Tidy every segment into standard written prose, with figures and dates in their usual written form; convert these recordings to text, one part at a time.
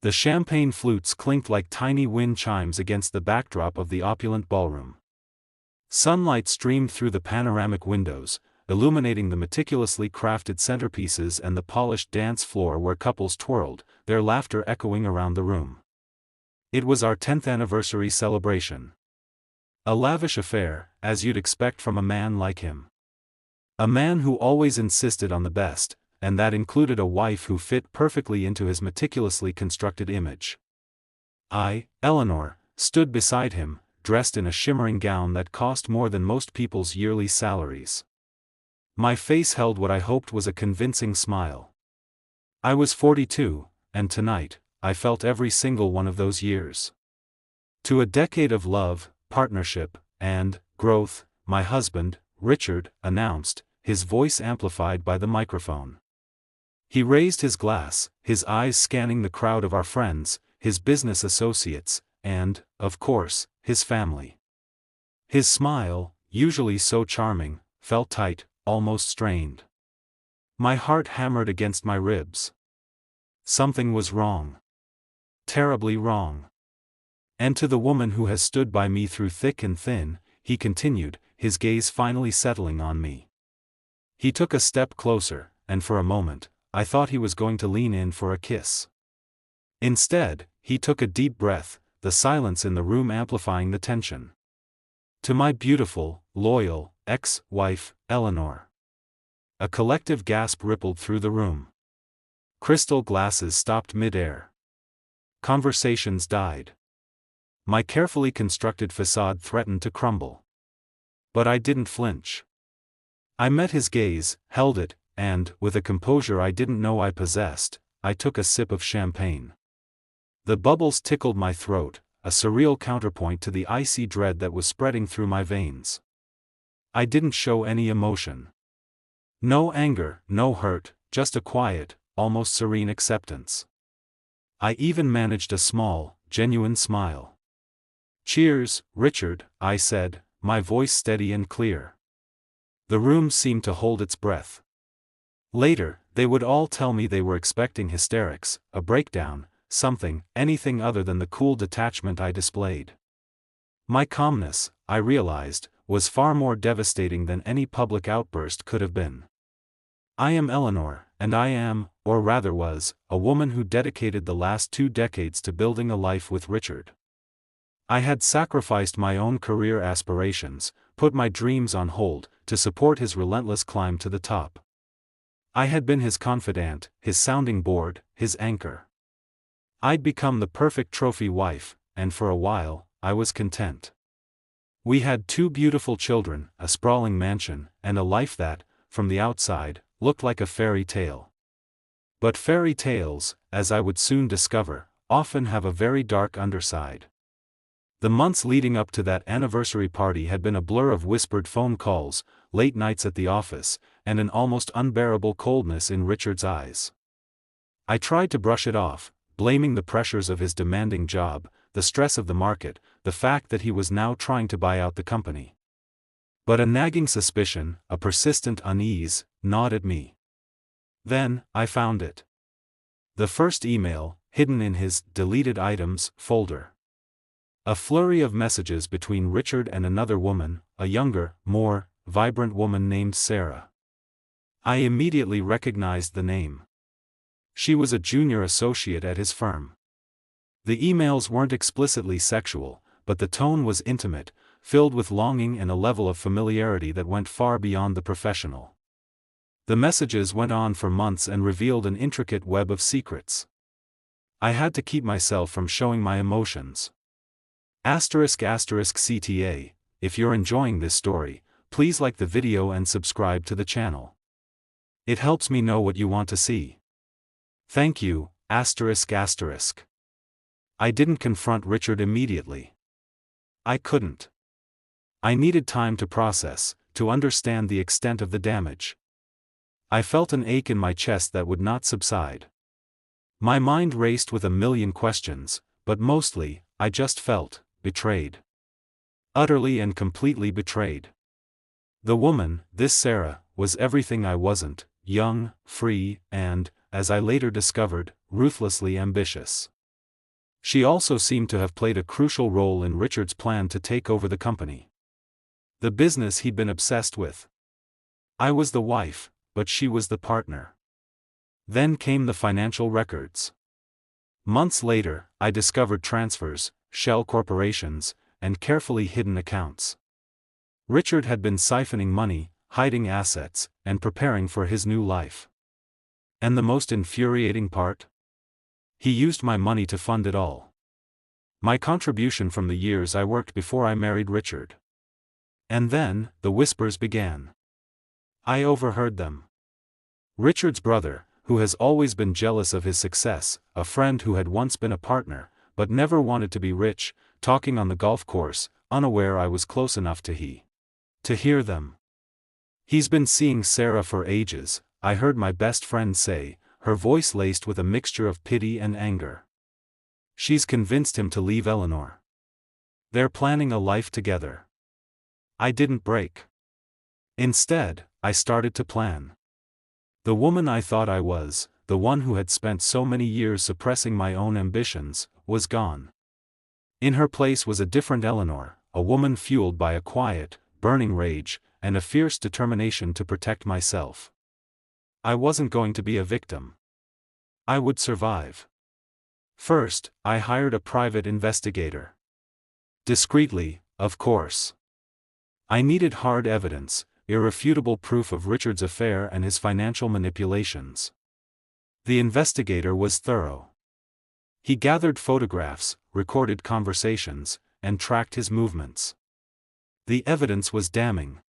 The champagne flutes clinked like tiny wind chimes against the backdrop of the opulent ballroom. Sunlight streamed through the panoramic windows, illuminating the meticulously crafted centerpieces and the polished dance floor where couples twirled, their laughter echoing around the room. It was our 10th anniversary celebration. A lavish affair, as you'd expect from a man like him. A man who always insisted on the best, and that included a wife who fit perfectly into his meticulously constructed image. I, Eleanor, stood beside him, dressed in a shimmering gown that cost more than most people's yearly salaries. My face held what I hoped was a convincing smile. I was 42, and tonight, I felt every single one of those years. To a decade of love, partnership, and growth, my husband, Richard, announced, his voice amplified by the microphone. He raised his glass, his eyes scanning the crowd of our friends, his business associates, and, of course, his family. His smile, usually so charming, felt tight, almost strained. My heart hammered against my ribs. Something was wrong. Terribly wrong. And to the woman who has stood by me through thick and thin, he continued, his gaze finally settling on me. He took a step closer, and for a moment, I thought he was going to lean in for a kiss. Instead, he took a deep breath, the silence in the room amplifying the tension. To my beautiful, loyal, ex-wife, Eleanor. A collective gasp rippled through the room. Crystal glasses stopped mid-air. Conversations died. My carefully constructed facade threatened to crumble. But I didn't flinch. I met his gaze, held it, and, with a composure I didn't know I possessed, I took a sip of champagne. The bubbles tickled my throat, a surreal counterpoint to the icy dread that was spreading through my veins. I didn't show any emotion. No anger, no hurt, just a quiet, almost serene acceptance. I even managed a small, genuine smile. "Cheers, Richard," I said, my voice steady and clear. The room seemed to hold its breath. Later, they would all tell me they were expecting hysterics, a breakdown, something, anything other than the cool detachment I displayed. My calmness, I realized, was far more devastating than any public outburst could have been. I am Eleanor, and I am, or rather was, a woman who dedicated the last 2 decades to building a life with Richard. I had sacrificed my own career aspirations, put my dreams on hold, to support his relentless climb to the top. I had been his confidant, his sounding board, his anchor. I'd become the perfect trophy wife, and for a while, I was content. We had 2 beautiful children, a sprawling mansion, and a life that, from the outside, looked like a fairy tale. But fairy tales, as I would soon discover, often have a very dark underside. The months leading up to that anniversary party had been a blur of whispered phone calls, late nights at the office, and an almost unbearable coldness in Richard's eyes. I tried to brush it off, blaming the pressures of his demanding job, the stress of the market, the fact that he was now trying to buy out the company. But a nagging suspicion, a persistent unease, gnawed at me. Then, I found it. The first email, hidden in his deleted items folder. A flurry of messages between Richard and another woman, a younger, more vibrant woman named Sarah. I immediately recognized the name. She was a junior associate at his firm. The emails weren't explicitly sexual, but the tone was intimate, filled with longing and a level of familiarity that went far beyond the professional. The messages went on for months and revealed an intricate web of secrets. I had to keep myself from showing my emotions. **CTA, if you're enjoying this story, please like the video and subscribe to the channel. It helps me know what you want to see. Thank you, ***. I didn't confront Richard immediately. I couldn't. I needed time to process, to understand the extent of the damage. I felt an ache in my chest that would not subside. My mind raced with a million questions, but mostly, I just felt betrayed. Utterly and completely betrayed. The woman, this Sarah, was everything I wasn't: young, free, and, as I later discovered, ruthlessly ambitious. She also seemed to have played a crucial role in Richard's plan to take over the company. The business he'd been obsessed with. I was the wife, but she was the partner. Then came the financial records. Months later, I discovered transfers, shell corporations, and carefully hidden accounts. Richard had been siphoning money, hiding assets, and preparing for his new life. And the most infuriating part? He used my money to fund it all. My contribution from the years I worked before I married Richard. And then, the whispers began. I overheard them. Richard's brother, who has always been jealous of his success, a friend who had once been a partner, but never wanted to be rich, talking on the golf course, unaware I was close enough to hear them. He's been seeing Sarah for ages, I heard my best friend say, her voice laced with a mixture of pity and anger. She's convinced him to leave Eleanor. They're planning a life together. I didn't break. Instead, I started to plan. The woman I thought I was, the one who had spent so many years suppressing my own ambitions, was gone. In her place was a different Eleanor, a woman fueled by a quiet, burning rage, and a fierce determination to protect myself. I wasn't going to be a victim. I would survive. First, I hired a private investigator. Discreetly, of course. I needed hard evidence, irrefutable proof of Richard's affair and his financial manipulations. The investigator was thorough. He gathered photographs, recorded conversations, and tracked his movements. The evidence was damning.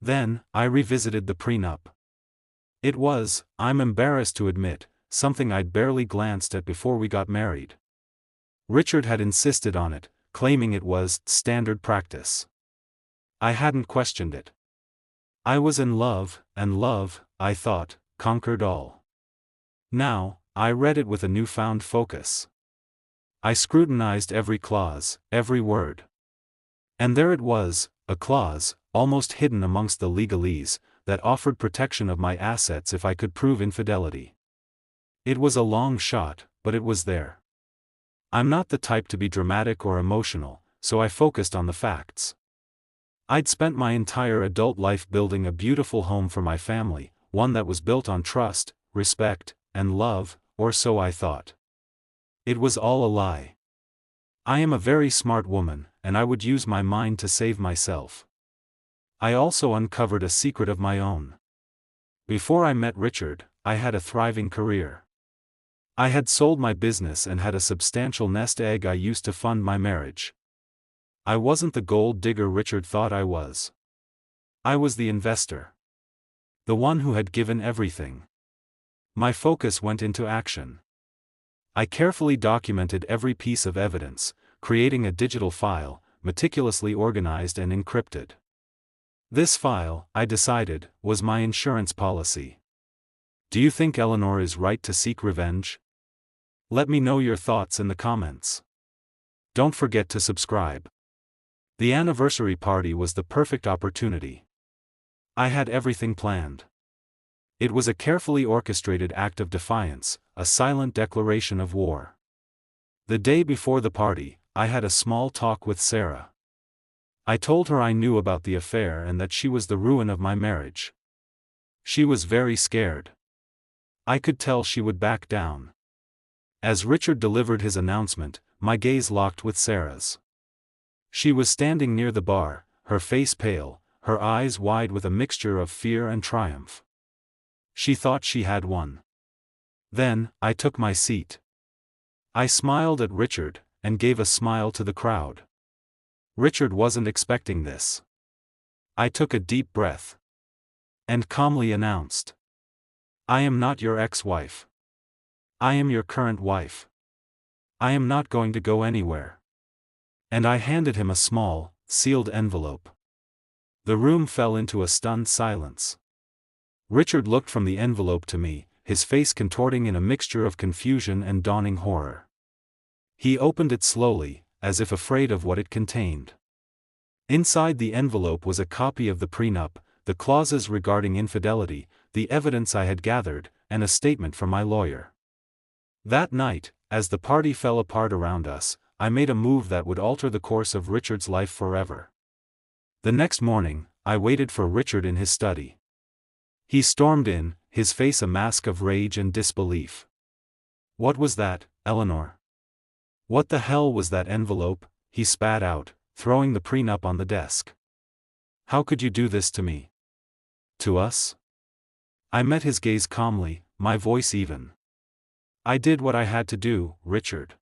Then, I revisited the prenup. It was, I'm embarrassed to admit, something I'd barely glanced at before we got married. Richard had insisted on it, claiming it was standard practice. I hadn't questioned it. I was in love, and love, I thought, conquered all. Now, I read it with a newfound focus. I scrutinized every clause, every word. And there it was, a clause, almost hidden amongst the legalese, that offered protection of my assets if I could prove infidelity. It was a long shot, but it was there. I'm not the type to be dramatic or emotional, so I focused on the facts. I'd spent my entire adult life building a beautiful home for my family, one that was built on trust, respect, and love, or so I thought. It was all a lie. I am a very smart woman, and I would use my mind to save myself. I also uncovered a secret of my own. Before I met Richard, I had a thriving career. I had sold my business and had a substantial nest egg I used to fund my marriage. I wasn't the gold digger Richard thought I was. I was the investor. The one who had given everything. My focus went into action. I carefully documented every piece of evidence, creating a digital file, meticulously organized and encrypted. This file, I decided, was my insurance policy. Do you think Eleanor is right to seek revenge? Let me know your thoughts in the comments. Don't forget to subscribe. The anniversary party was the perfect opportunity. I had everything planned. It was a carefully orchestrated act of defiance, a silent declaration of war. The day before the party, I had a small talk with Sarah. I told her I knew about the affair and that she was the ruin of my marriage. She was very scared. I could tell she would back down. As Richard delivered his announcement, my gaze locked with Sarah's. She was standing near the bar, her face pale, her eyes wide with a mixture of fear and triumph. She thought she had won. Then, I took my seat. I smiled at Richard, and gave a smile to the crowd. Richard wasn't expecting this. I took a deep breath. And calmly announced. I am not your ex-wife. I am your current wife. I am not going to go anywhere. And I handed him a small, sealed envelope. The room fell into a stunned silence. Richard looked from the envelope to me, his face contorting in a mixture of confusion and dawning horror. He opened it slowly, as if afraid of what it contained. Inside the envelope was a copy of the prenup, the clauses regarding infidelity, the evidence I had gathered, and a statement from my lawyer. That night, As the party fell apart around us, I made a move that would alter the course of Richard's life forever. The next morning, I waited for Richard in his study. He stormed in, his face a mask of rage and disbelief. "What was that, Eleanor? What the hell was that envelope?" he spat out, throwing the prenup on the desk. "How could you do this to me? To us?" I met his gaze calmly, my voice even. "I did what I had to do, Richard."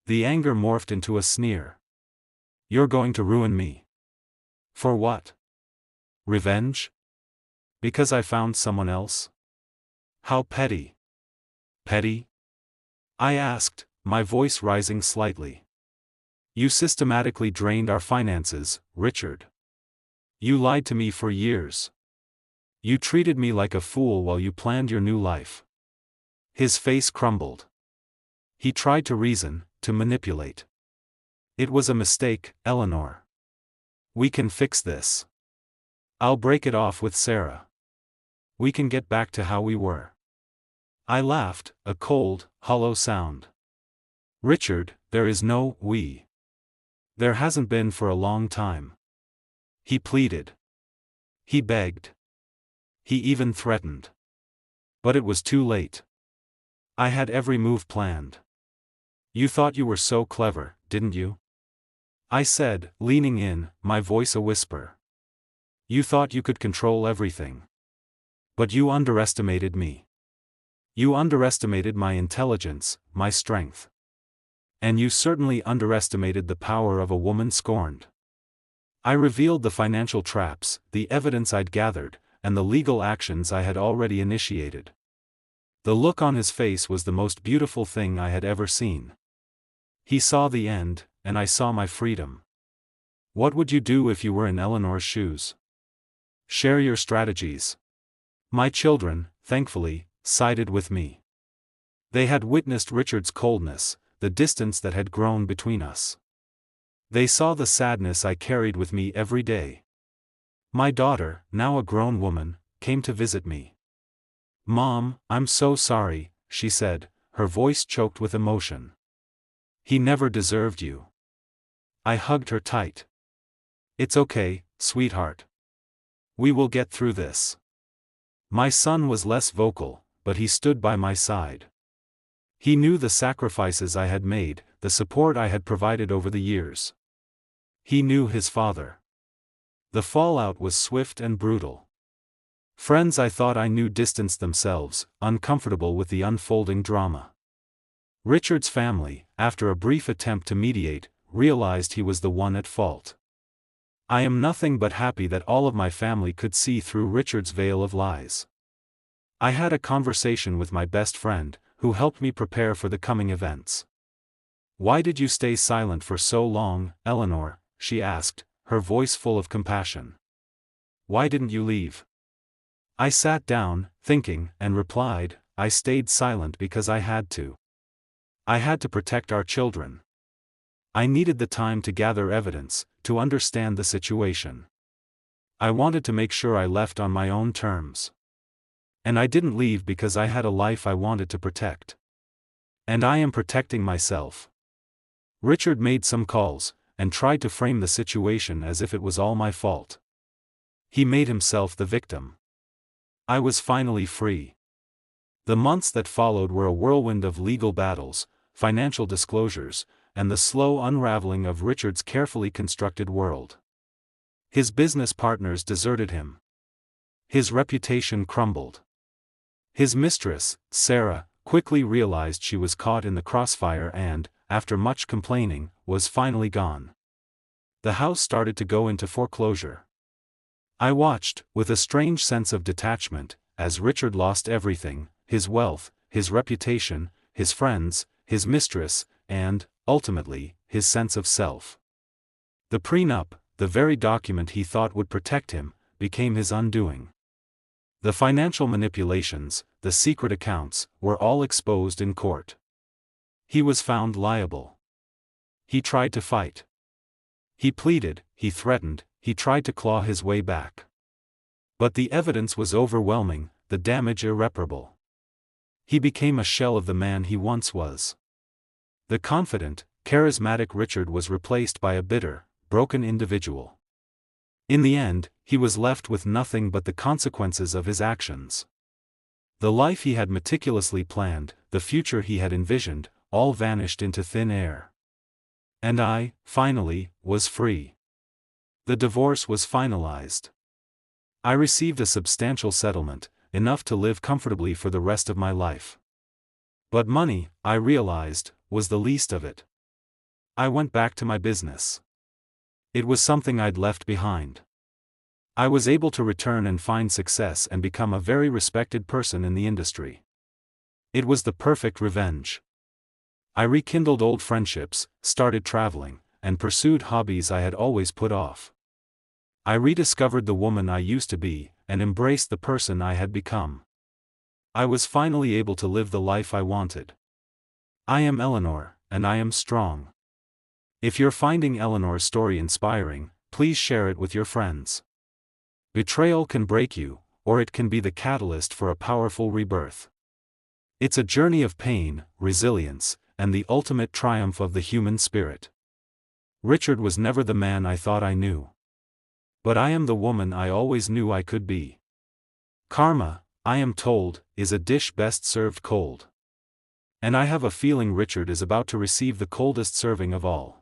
The anger morphed into a sneer. "You're going to ruin me. For what? Revenge? Because I found someone else? How petty." "Petty?" I asked, my voice rising slightly. "You systematically drained our finances, Richard. You lied to me for years. You treated me like a fool while you planned your new life." His face crumbled. He tried to reason, to manipulate. "It was a mistake, Eleanor. We can fix this. I'll break it off with Sarah. We can get back to how we were." I laughed, a cold, hollow sound. "Richard, there is no we. There hasn't been for a long time." He pleaded. He begged. He even threatened. But it was too late. I had every move planned. "You thought you were so clever, didn't you?" I said, leaning in, my voice a whisper. "You thought you could control everything. But you underestimated me. You underestimated my intelligence, my strength. And you certainly underestimated the power of a woman scorned." I revealed the financial traps, the evidence I'd gathered, and the legal actions I had already initiated. The look on his face was the most beautiful thing I had ever seen. He saw the end, and I saw my freedom. What would you do if you were in Eleanor's shoes? Share your strategies. My children, thankfully, sided with me. They had witnessed Richard's coldness, the distance that had grown between us. They saw the sadness I carried with me every day. My daughter, now a grown woman, came to visit me. "Mom, I'm so sorry," she said, her voice choked with emotion. "He never deserved you." I hugged her tight. "It's okay, sweetheart. We will get through this." My son was less vocal, but he stood by my side. He knew the sacrifices I had made, the support I had provided over the years. He knew his father. The fallout was swift and brutal. Friends I thought I knew distanced themselves, uncomfortable with the unfolding drama. Richard's family, after a brief attempt to mediate, realized he was the one at fault. I am nothing but happy that all of my family could see through Richard's veil of lies. I had a conversation with my best friend, who helped me prepare for the coming events. "Why did you stay silent for so long, Eleanor?" she asked, her voice full of compassion. "Why didn't you leave?" I sat down, thinking, and replied, "I stayed silent because I had to. I had to protect our children. I needed the time to gather evidence, to understand the situation. I wanted to make sure I left on my own terms. And I didn't leave because I had a life I wanted to protect. And I am protecting myself." Richard made some calls, and tried to frame the situation as if it was all my fault. He made himself the victim. I was finally free. The months that followed were a whirlwind of legal battles, financial disclosures, and the slow unraveling of Richard's carefully constructed world. His business partners deserted him. His reputation crumbled. His mistress, Sarah, quickly realized she was caught in the crossfire and, after much complaining, was finally gone. The house started to go into foreclosure. I watched, with a strange sense of detachment, as Richard lost everything: his wealth, his reputation, his friends, his mistress, and, ultimately, his sense of self. The prenup, the very document he thought would protect him, became his undoing. The financial manipulations, the secret accounts, were all exposed in court. He was found liable. He tried to fight. He pleaded, he threatened, he tried to claw his way back. But the evidence was overwhelming, the damage irreparable. He became a shell of the man he once was. The confident, charismatic Richard was replaced by a bitter, broken individual. In the end, he was left with nothing but the consequences of his actions. The life he had meticulously planned, the future he had envisioned, all vanished into thin air. And I, finally, was free. The divorce was finalized. I received a substantial settlement, enough to live comfortably for the rest of my life. But money, I realized, was the least of it. I went back to my business. It was something I'd left behind. I was able to return and find success and become a very respected person in the industry. It was the perfect revenge. I rekindled old friendships, started traveling, and pursued hobbies I had always put off. I rediscovered the woman I used to be, and embraced the person I had become. I was finally able to live the life I wanted. I am Eleanor, and I am strong. If you're finding Eleanor's story inspiring, please share it with your friends. Betrayal can break you, or it can be the catalyst for a powerful rebirth. It's a journey of pain, resilience, and the ultimate triumph of the human spirit. Richard was never the man I thought I knew. But I am the woman I always knew I could be. Karma, I am told, is a dish best served cold. And I have a feeling Richard is about to receive the coldest serving of all.